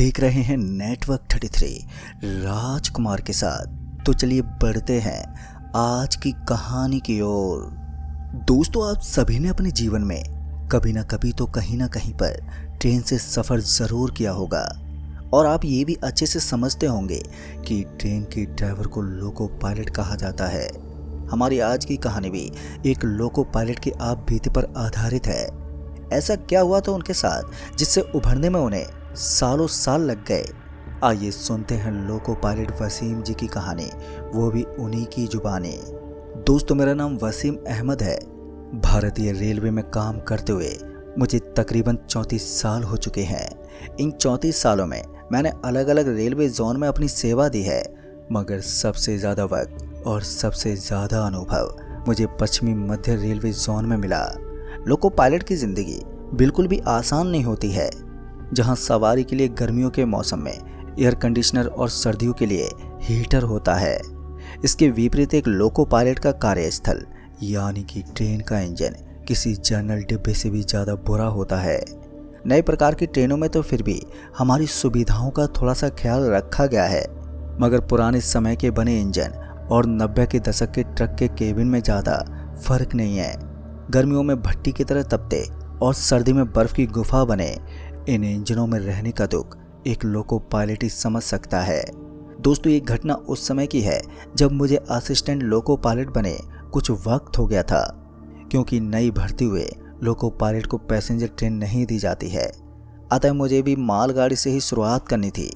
देख रहे हैं नेटवर्क 33 राजकुमार के साथ। तो चलिए बढ़ते हैं आज की कहानी की ओर। दोस्तों, आप सभी ने अपने जीवन में कभी ना कभी तो कहीं ना कहीं पर ट्रेन से सफ़र ज़रूर किया होगा और आप ये भी अच्छे से समझते होंगे कि ट्रेन के ड्राइवर को लोको पायलट कहा जाता है। हमारी आज की कहानी भी एक लोको पायलट की आप बीती पर आधारित है। ऐसा क्या हुआ था उनके साथ जिससे उभरने में उन्हें सालों साल लग गए। आइए सुनते हैं लोको पायलट वसीम जी की कहानी, वो भी उन्हीं की जुबानी। दोस्तों, मेरा नाम वसीम अहमद है। भारतीय रेलवे में काम करते हुए मुझे तकरीबन 34 साल हो चुके हैं। इन 34 सालों में मैंने अलग अलग रेलवे जोन में अपनी सेवा दी है, मगर सबसे ज़्यादा वक्त और सबसे ज़्यादा अनुभव मुझे पश्चिमी मध्य रेलवे जोन में मिला। लोको पायलट की ज़िंदगी बिल्कुल भी आसान नहीं होती है। जहां सवारी के लिए गर्मियों के मौसम में एयर कंडीशनर और सर्दियों के लिए हीटर होता है, इसके विपरीत एक लोको पायलट का कार्यस्थल यानी कि ट्रेन का इंजन किसी जनरल डिब्बे से भी ज़्यादा बुरा होता है। नए प्रकार की ट्रेनों में तो फिर भी हमारी सुविधाओं का थोड़ा सा ख्याल रखा गया है, मगर पुराने समय के बने इंजन और 90 के दशक के ट्रक के केबिन में ज़्यादा फर्क नहीं है। गर्मियों में भट्टी की तरह तपते और सर्दी में बर्फ की गुफा बने इन इंजनों में रहने का दुख एक लोको पायलट ही समझ सकता है। दोस्तों, ये घटना उस समय की है जब मुझे असिस्टेंट लोको पायलट बने कुछ वक्त हो गया था, क्योंकि नई भर्ती हुए लोको पायलट को पैसेंजर ट्रेन नहीं दी जाती है। अतः मुझे भी मालगाड़ी से ही शुरुआत करनी थी।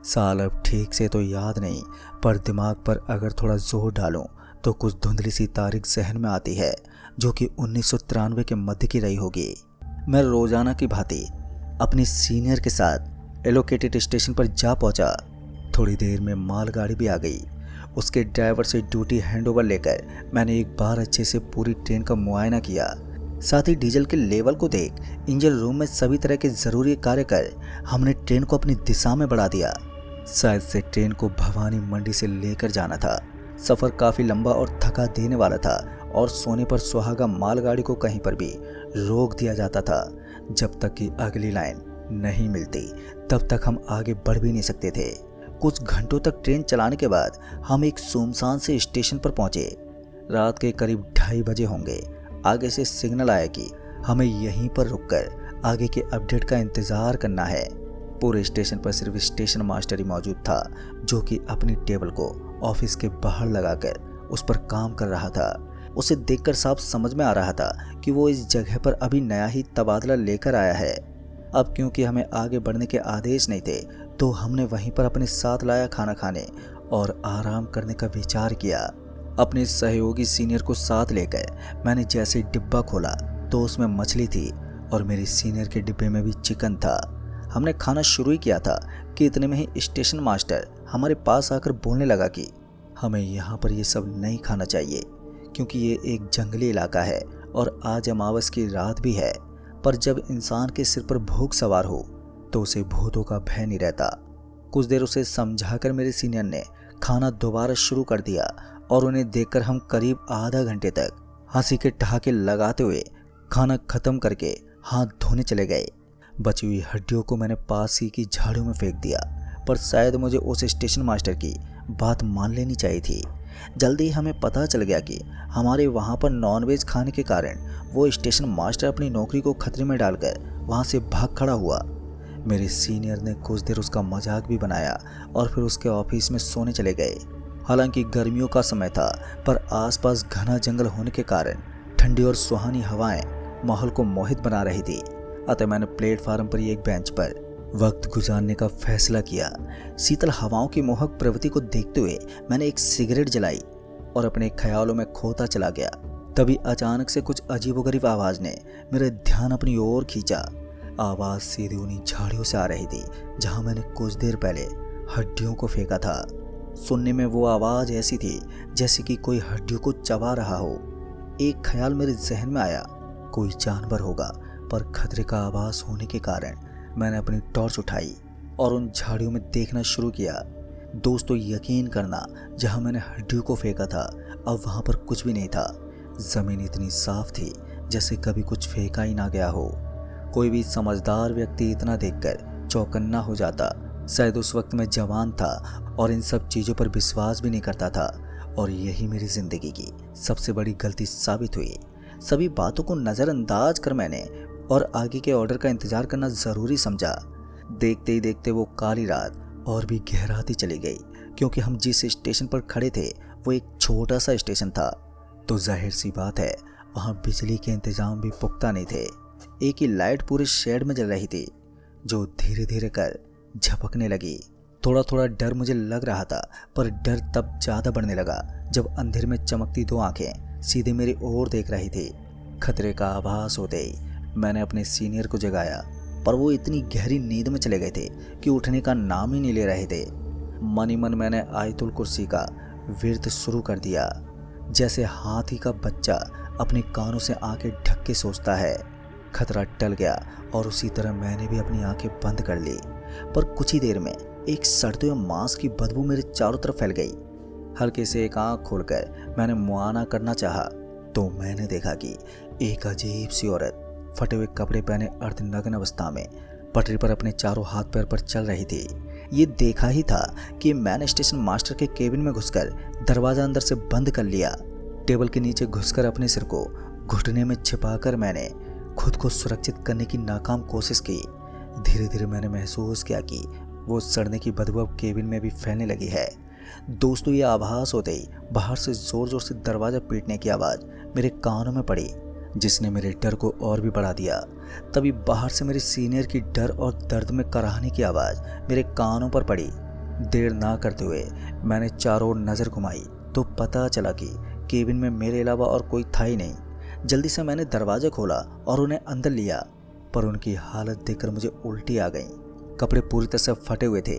साल अब ठीक से तो याद नहीं, पर दिमाग पर अगर थोड़ा जोर डालूं तो कुछ धुंधली सी तारीख जहन में आती है, जो कि 1993 के मध्य की रही होगी। मैं रोजाना की भांति अपनी सीनियर के साथ एलोकेटेड स्टेशन पर जा पहुंचा। थोड़ी देर में मालगाड़ी भी आ गई। उसके ड्राइवर से ड्यूटी हैंडओवर लेकर मैंने एक बार अच्छे से पूरी ट्रेन का मुआयना किया। साथ ही डीजल के लेवल को देख इंजन रूम में सभी तरह के ज़रूरी कार्य कर हमने ट्रेन को अपनी दिशा में बढ़ा दिया। शायद से ट्रेन को भवानी मंडी से लेकर जाना था। सफ़र काफ़ी लंबा और थका देने वाला था और सोने पर सुहागा मालगाड़ी को कहीं पर भी रोक दिया जाता था। जब तक कि अगली लाइन नहीं मिलती तब तक हम आगे बढ़ भी नहीं सकते थे। कुछ घंटों तक ट्रेन चलाने के बाद हम एक सुनसान से स्टेशन पर पहुंचे। रात के करीब 2:30 बजे होंगे। आगे से सिग्नल आया कि हमें यहीं पर रुककर आगे के अपडेट का इंतज़ार करना है। पूरे स्टेशन पर सिर्फ स्टेशन मास्टर ही मौजूद था, जो कि अपनी टेबल को ऑफिस के बाहर लगाकर उस पर काम कर रहा था। उसे देखकर साफ समझ में आ रहा था कि वो इस जगह पर अभी नया ही तबादला लेकर आया है। अब क्योंकि हमें आगे बढ़ने के आदेश नहीं थे, तो हमने वहीं पर अपने साथ लाया खाना खाने और आराम करने का विचार किया। अपने सहयोगी सीनियर को साथ लेकर मैंने जैसे डिब्बा खोला तो उसमें मछली थी और मेरी सीनियर के डिब्बे में भी चिकन था। हमने खाना शुरू ही किया था कि इतने में ही स्टेशन मास्टर हमारे पास आकर बोलने लगा कि हमें यहाँ पर ये सब नहीं खाना चाहिए, क्योंकि ये एक जंगली इलाका है और आज अमावस की रात भी है। पर जब इंसान के सिर पर भूख सवार हो तो उसे भूतों का भय नहीं रहता। कुछ देर उसे समझाकर मेरे सीनियर ने खाना दोबारा शुरू कर दिया और उन्हें देखकर हम करीब आधा घंटे तक हंसी के ठहाके लगाते हुए खाना खत्म करके हाथ धोने चले गए। बची हुई हड्डियों को मैंने पास ही की झाड़ियों में फेंक दिया, पर शायद मुझे उस स्टेशन मास्टर की बात मान लेनी चाहिए थी। जल्दी ही हमें पता चल गया कि हमारे वहाँ पर नॉनवेज खाने के कारण वो स्टेशन मास्टर अपनी नौकरी को खतरे में डालकर वहाँ से भाग खड़ा हुआ। मेरे सीनियर ने कुछ देर उसका मजाक भी बनाया और फिर उसके ऑफिस में सोने चले गए। हालांकि गर्मियों का समय था, पर आसपास घना जंगल होने के कारण ठंडी और सुहानी हवाएं माहौल को मोहित बना रही थी। अतः मैंने प्लेटफार्म पर एक बेंच पर वक्त गुजारने का फैसला किया। शीतल हवाओं की मोहक प्रवृत्ति को देखते हुए मैंने एक सिगरेट जलाई और अपने ख्यालों में खोता चला गया। तभी अचानक से कुछ अजीबोगरीब आवाज़ ने मेरा ध्यान अपनी ओर खींचा। आवाज़ सीधी उन्हीं झाड़ियों से आ रही थी जहां मैंने कुछ देर पहले हड्डियों को फेंका था। सुनने में वो आवाज़ ऐसी थी जैसे कि कोई हड्डियों को चबा रहा हो। एक ख्याल मेरे जहन में आया, कोई जानवर होगा, पर खतरे का आभास होने के कारण मैंने अपनी टॉर्च उठाई और उन झाड़ियों में देखना शुरू किया। दोस्तों, यकीन करना, जहां मैंने हड्डियों को फेंका था अब वहां पर कुछ भी नहीं था। ज़मीन इतनी साफ थी जैसे कभी कुछ फेंका ही ना गया हो। कोई भी समझदार व्यक्ति इतना देखकर चौकन्ना हो जाता शायद उस वक्त मैं जवान था और इन सब चीज़ों पर विश्वास भी नहीं करता था, और यही मेरी ज़िंदगी की सबसे बड़ी गलती साबित हुई। सभी बातों को नज़रअंदाज कर मैंने और आगे के ऑर्डर का इंतज़ार करना ज़रूरी समझा। देखते ही देखते वो काली रात और भी गहराती चली गई, क्योंकि हम जिस स्टेशन पर खड़े थे वो एक छोटा सा स्टेशन था, तो जाहिर सी बात है वहाँ बिजली के इंतज़ाम भी पुख्ता नहीं थे। एक ही लाइट पूरे शेड में जल रही थी, जो धीरे धीरे कर झपकने लगी। थोड़ा थोड़ा डर मुझे लग रहा था, पर डर तब ज़्यादा बढ़ने लगा जब अंधेर में चमकती दो आंखें सीधे मेरी ओर देख रही थी। खतरे का आभास होते ही मैंने अपने सीनियर को जगाया, पर वो इतनी गहरी नींद में चले गए थे कि उठने का नाम ही नहीं ले रहे थे। मन ही मन मैंने आयतुल कुर्सी का विर्द शुरू कर दिया, जैसे हाथी का बच्चा अपने कानों से आंखें ढक के सोचता है। खतरा टल गया और उसी तरह मैंने भी अपनी आंखें बंद कर ली, पर कुछ ही देर में एक सड़ते हुए मांस की बदबू मेरे चारों तरफ फैल गई। हल्के से एक आंख खोलकर मैंने मुआयना करना चाहा, तो मैंने देखा कि एक अजीब सी औरत फटे हुए कपड़े पहने अर्धनग्न अवस्था में पटरी पर अपने चारों हाथ पैर पर चल रही थी। ये देखा ही था कि मैंने स्टेशन मास्टर के केबिन में घुसकर दरवाज़ा अंदर से बंद कर लिया। टेबल के नीचे घुसकर अपने सिर को घुटने में छिपाकर मैंने खुद को सुरक्षित करने की नाकाम कोशिश की। धीरे धीरे मैंने महसूस किया कि वो सड़ने की बदबू अब केबिन में भी फैलने लगी है। दोस्तों, ये आभास होते ही बाहर से जोर जोर से दरवाज़ा पीटने की आवाज़ मेरे कानों में पड़ी, जिसने मेरे डर को और भी बढ़ा दिया। तभी बाहर से मेरे सीनियर की डर और दर्द में कराहने की आवाज़ मेरे कानों पर पड़ी। देर ना करते हुए मैंने चारों ओर नज़र घुमाई तो पता चला कि केबिन में मेरे अलावा और कोई था ही नहीं। जल्दी से मैंने दरवाज़ा खोला और उन्हें अंदर लिया, पर उनकी हालत देखकर मुझे उल्टी आ गई। कपड़े पूरी तरह से फटे हुए थे,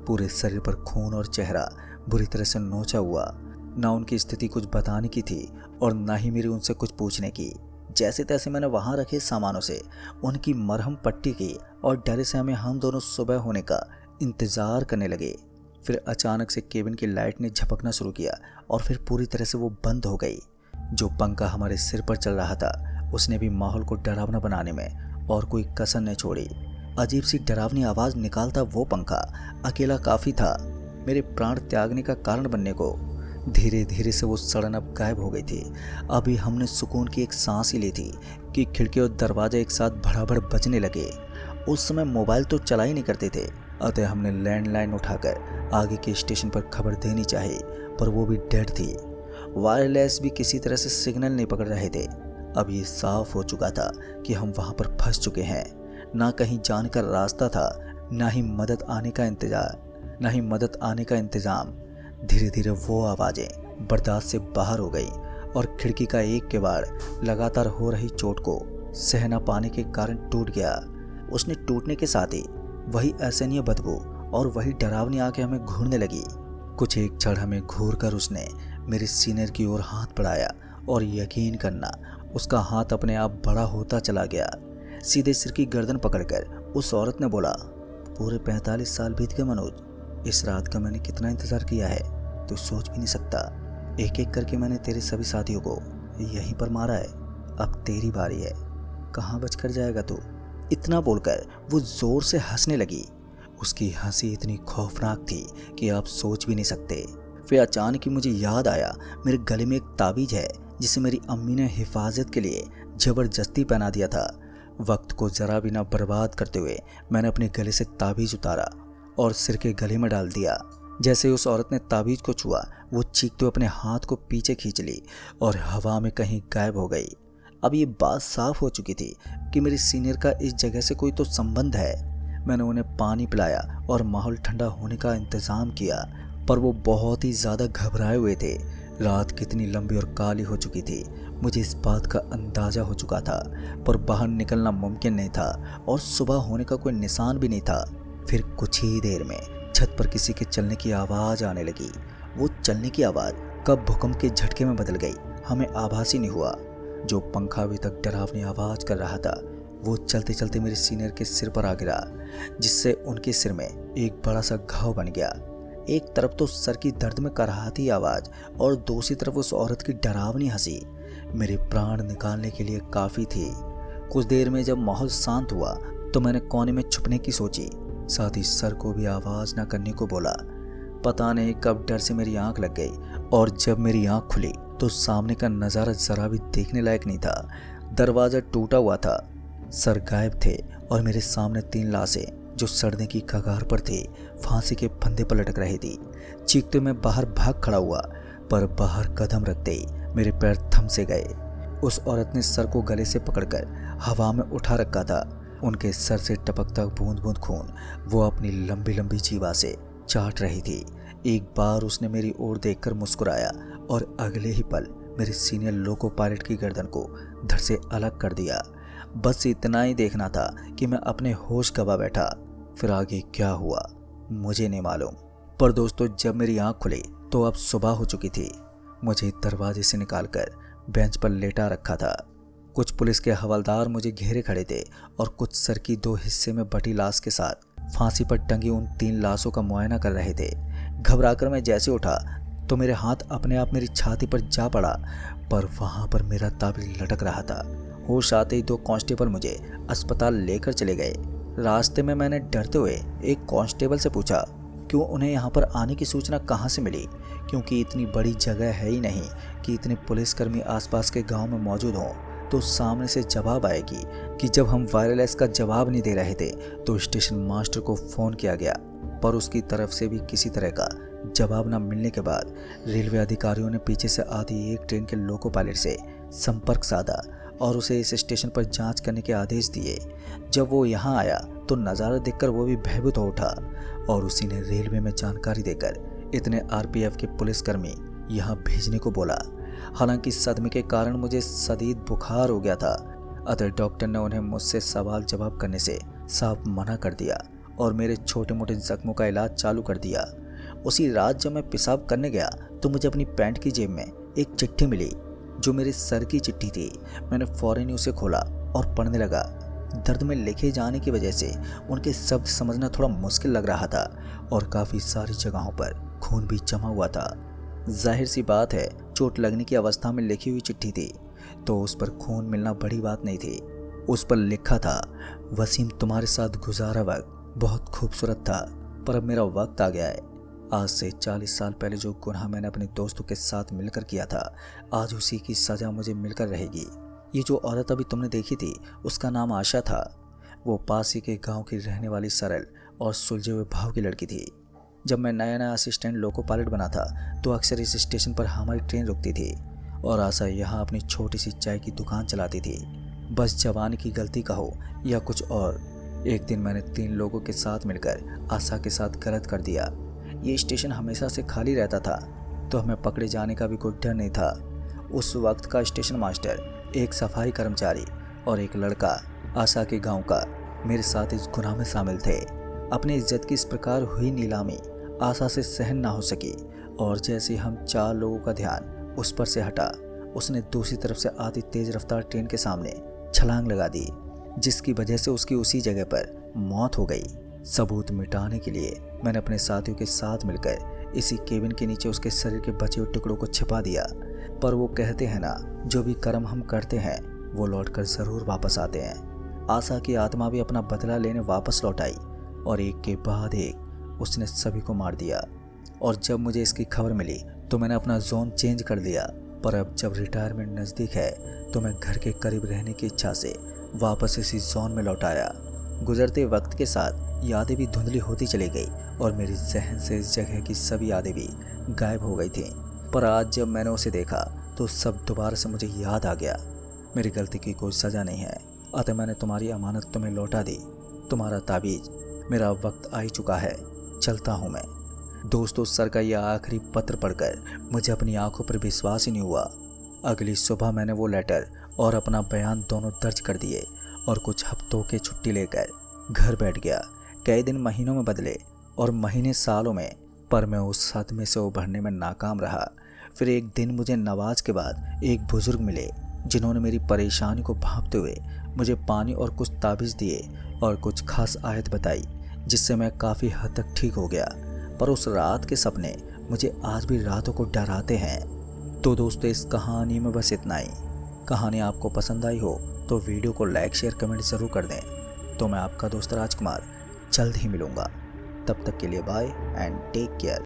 पूरे शरीर पर खून और चेहरा बुरी तरह से नोचा हुआ। ना उनकी स्थिति कुछ बताने की थी और ना ही मेरी उनसे कुछ पूछने की। जैसे तैसे मैंने वहाँ रखे सामानों से उनकी मरहम पट्टी की और डरे से हम दोनों सुबह होने का इंतज़ार करने लगे। फिर अचानक से केबिन की लाइट ने झपकना शुरू किया और फिर पूरी तरह से वो बंद हो गई। जो पंखा हमारे सिर पर चल रहा था उसने भी माहौल को डरावना बनाने में और कोई कसर नहीं छोड़ी। अजीब सी डरावनी आवाज़ निकालता वो पंखा अकेला काफ़ी था मेरे प्राण त्यागने का कारण बनने को। धीरे धीरे से वो सड़न अब गायब हो गई थी। अभी हमने सुकून की एक सांस ही ली थी कि खिड़की और दरवाजे एक साथ भड़ाभड़ बजने लगे। उस समय मोबाइल तो चला ही नहीं करते थे, अतः हमने लैंडलाइन उठाकर आगे के स्टेशन पर खबर देनी चाहिए, पर वो भी डेड थी। वायरलेस भी किसी तरह से सिग्नल नहीं पकड़ रहे थे। अब ये साफ हो चुका था कि हम वहाँ पर फंस चुके हैं। ना कहीं जाने का रास्ता था, ना ही मदद आने का इंतज़ाम। धीरे धीरे वो आवाज़ें बर्दाश्त से बाहर हो गई और खिड़की का एक किवाड़ लगातार हो रही चोट को सह न पाने के कारण टूट गया। उसने टूटने के साथ ही वही असहनीय बदबू और वही डरावनी आंखें हमें घूरने लगी। कुछ एक क्षण हमें घूर कर उसने मेरे सीनियर की ओर हाथ बढ़ाया और यकीन करना, उसका हाथ अपने आप बड़ा होता चला गया। सीधे सिर की गर्दन पकड़कर उस औरत ने बोला, पूरे 45 साल बीत गए मनोज। इस रात का मैंने कितना इंतज़ार किया है, तू सोच भी नहीं सकता। एक एक करके मैंने तेरे सभी साथियों को यहीं पर मारा है। अब तेरी बारी है, कहाँ बचकर जाएगा तू। इतना बोलकर वो ज़ोर से हंसने लगी। उसकी हंसी इतनी खौफनाक थी कि आप सोच भी नहीं सकते। फिर अचानक ही मुझे याद आया, मेरे गले में एक ताबीज़ है जिसे मेरी अम्मी ने हिफाजत के लिए ज़बरदस्ती पहना दिया था। वक्त को ज़रा भी ना बर्बाद करते हुए मैंने अपने गले से ताबीज़ उतारा और सिर के गले में डाल दिया। जैसे उस औरत ने ताबीज़ को छुआ, वो चीखते हुए अपने हाथ को पीछे खींच ली और हवा में कहीं गायब हो गई। अब ये बात साफ हो चुकी थी कि मेरे सीनियर का इस जगह से कोई तो संबंध है। मैंने उन्हें पानी पिलाया और माहौल ठंडा होने का इंतज़ाम किया, पर वो बहुत ही ज़्यादा घबराए हुए थे। रात कितनी लंबी और काली हो चुकी थी, मुझे इस बात का अंदाज़ा हो चुका था, पर बाहर निकलना मुमकिन नहीं था और सुबह होने का कोई निशान भी नहीं था। फिर कुछ ही देर में छत पर किसी के चलने की आवाज़ आने लगी। वो चलने की आवाज़ कब भूकंप के झटके में बदल गई हमें आभास ही नहीं हुआ। जो पंखा अभी तक डरावनी आवाज़ कर रहा था, वो चलते चलते मेरे सीनियर के सिर पर आ गिरा, जिससे उनके सिर में एक बड़ा सा घाव बन गया। एक तरफ तो सर की दर्द में कराहती आवाज़ और दूसरी तरफ उस औरत की डरावनी हंसी मेरे प्राण निकालने के लिए काफ़ी थी। कुछ देर में जब माहौल शांत हुआ तो मैंने कोने में छुपने की सोची, साथ ही सर को भी आवाज़ न करने को बोला। पता नहीं कब डर से मेरी आंख लग गई और जब मेरी आंख खुली तो सामने का नज़ारा ज़रा भी देखने लायक नहीं था। दरवाज़ा टूटा हुआ था, सर गायब थे और मेरे सामने 3 लाशें जो सड़ने की कगार पर थी फांसी के फंदे पर लटक रही थी। चीखते मैं बाहर भाग खड़ा हुआ, पर बाहर कदम रखते ही मेरे पैर थम से गए। उस औरत ने सर को गले से पकड़कर हवा में उठा रखा था। उनके सर से टपकता बूंद बूंद खून वो अपनी लंबी लंबी जीवा से चाट रही थी। एक बार उसने मेरी ओर देखकर मुस्कुराया और अगले ही पल मेरे सीनियर लोको पायलट की गर्दन को धड़ से अलग कर दिया। बस इतना ही देखना था कि मैं अपने होश गवा बैठा। फिर आगे क्या हुआ मुझे नहीं मालूम, पर दोस्तों जब मेरी आंख खुली तो अब सुबह हो चुकी थी। मुझे दरवाजे से निकालकर बेंच पर लेटा रखा था। कुछ पुलिस के हवलदार मुझे घेरे खड़े थे और कुछ सर की 2 हिस्से में बटी लाश के साथ फांसी पर टंगी उन 3 लाशों का मुआयना कर रहे थे। घबराकर मैं जैसे उठा तो मेरे हाथ अपने आप मेरी छाती पर जा पड़ा, पर वहां पर मेरा ताबीज लटक रहा था। होश आते ही 2 कांस्टेबल मुझे अस्पताल लेकर चले गए। रास्ते में मैंने डरते हुए एक कांस्टेबल से पूछा क्यों उन्हें यहाँ पर आने की सूचना कहाँ से मिली, क्योंकि इतनी बड़ी जगह है ही नहीं कि इतने पुलिसकर्मी आसपास के गांव में मौजूद हों तो सामने से जवाब आएगी। कि जब हम वायरलेस का जवाब नहीं दे रहे थे तो स्टेशन मास्टर को फ़ोन किया गया, पर उसकी तरफ से भी किसी तरह का जवाब न मिलने के बाद रेलवे अधिकारियों ने पीछे से आती एक ट्रेन के लोको पायलट से संपर्क साधा और उसे इस स्टेशन पर जांच करने के आदेश दिए। जब वो यहाँ आया तो नज़ारा देखकर वो भी भयभीत हो उठा और उसी ने रेलवे में जानकारी देकर इतने आरपीएफ के पुलिसकर्मी यहाँ भेजने को बोला। हालांकि सदमे के कारण मुझे शदीद बुखार हो गया था, अतः डॉक्टर ने उन्हें मुझसे सवाल जवाब करने से साफ मना कर दिया और मेरे छोटे मोटे जख्मों का इलाज चालू कर दिया। उसी रात जब मैं पेशाब करने गया तो मुझे अपनी पैंट की जेब में एक चिट्ठी मिली जो मेरे सर की चिट्ठी थी। मैंने फौरन ही उसे खोला और पढ़ने लगा। दर्द में लिखे जाने की वजह से उनके शब्द समझना थोड़ा मुश्किल लग रहा था और काफ़ी सारी जगहों पर खून भी जमा हुआ था। जाहिर सी बात है, चोट लगने की अवस्था में लिखी हुई चिट्ठी थी तो उस पर खून मिलना बड़ी बात नहीं थी। उस पर लिखा था, वसीम तुम्हारे साथ गुजारा वक्त बहुत खूबसूरत था, पर अब मेरा वक्त आ गया है। आज से 40 साल पहले जो गुनाह मैंने अपने दोस्तों के साथ मिलकर किया था, आज उसी की सज़ा मुझे मिलकर रहेगी। ये जो औरत अभी तुमने देखी थी उसका नाम आशा था। वो पास ही के गांव की रहने वाली सरल और सुलझे हुए भाव की लड़की थी। जब मैं नया नया असिस्टेंट लोको पायलट बना था तो अक्सर इस स्टेशन पर हमारी ट्रेन रुकती थी और आशा यहाँ अपनी छोटी सी चाय की दुकान चलाती थी। बस जवानी की गलती कहो या कुछ और, एक दिन मैंने 3 लोगों के साथ मिलकर आशा के साथ गलत कर दिया। ये स्टेशन हमेशा से खाली रहता था तो हमें पकड़े जाने का भी कोई डर नहीं था। उस वक्त का स्टेशन मास्टर, एक सफाई कर्मचारी और एक लड़का आशा के गांव का मेरे साथ इस गुनाह में शामिल थे। अपनी इज्जत की इस प्रकार हुई नीलामी आशा से सहन ना हो सकी और जैसे हम 4 लोगों का ध्यान उस पर से हटा, उसने दूसरी तरफ से आती तेज रफ्तार ट्रेन के सामने छलांग लगा दी, जिसकी वजह से उसकी उसी जगह पर मौत हो गई। सबूत मिटाने के लिए मैंने अपने साथियों के साथ मिलकर इसी केबिन के नीचे उसके शरीर के बचे हुए टुकड़ों को छिपा दिया। पर वो कहते हैं ना, जो भी कर्म हम करते हैं वो लौटकर ज़रूर वापस आते हैं। आशा की आत्मा भी अपना बदला लेने वापस लौट आई और एक के बाद एक उसने सभी को मार दिया। और जब मुझे इसकी खबर मिली तो मैंने अपना जोन चेंज कर दिया, पर अब जब रिटायरमेंट नज़दीक है तो मैं घर के करीब रहने की इच्छा से वापस इसी जोन में लौट आया। गुजरते वक्त के साथ यादें भी धुंधली होती चली गई और मेरी जहन से इस जगह की सभी यादें भी गायब हो गई थीं। पर आज जब मैंने उसे देखा तो सब दोबारा से मुझे याद आ गया। मेरी गलती की कोई सज़ा नहीं है, अतः मैंने तुम्हारी अमानत तुम्हें लौटा दी। तुम्हारा ताबीज, मेरा वक्त आ ही चुका है, चलता हूँ मैं। दोस्तों, सर का यह आखिरी पत्र पढ़कर मुझे अपनी आंखों पर विश्वास ही नहीं हुआ। अगली सुबह मैंने वो लेटर और अपना बयान दोनों दर्ज कर दिए और कुछ हफ्तों की छुट्टी लेकर घर बैठ गया। कई दिन महीनों में बदले और महीने सालों में, पर मैं उस सदमे से उभरने में नाकाम रहा। फिर एक दिन मुझे नवाज के बाद एक बुजुर्ग मिले जिन्होंने मेरी परेशानी को भांपते हुए मुझे पानी और कुछ ताबीज़ दिए और कुछ खास आयत बताई, जिससे मैं काफ़ी हद तक ठीक हो गया। पर उस रात के सपने मुझे आज भी रातों को डराते हैं। तो दोस्तों, इस कहानी में बस इतना ही। कहानी आपको पसंद आई हो तो वीडियो को लाइक शेयर कमेंट ज़रूर कर दें। तो मैं आपका दोस्त राजकुमार जल्द ही मिलूंगा। तब तक के लिए बाय एंड टेक केयर।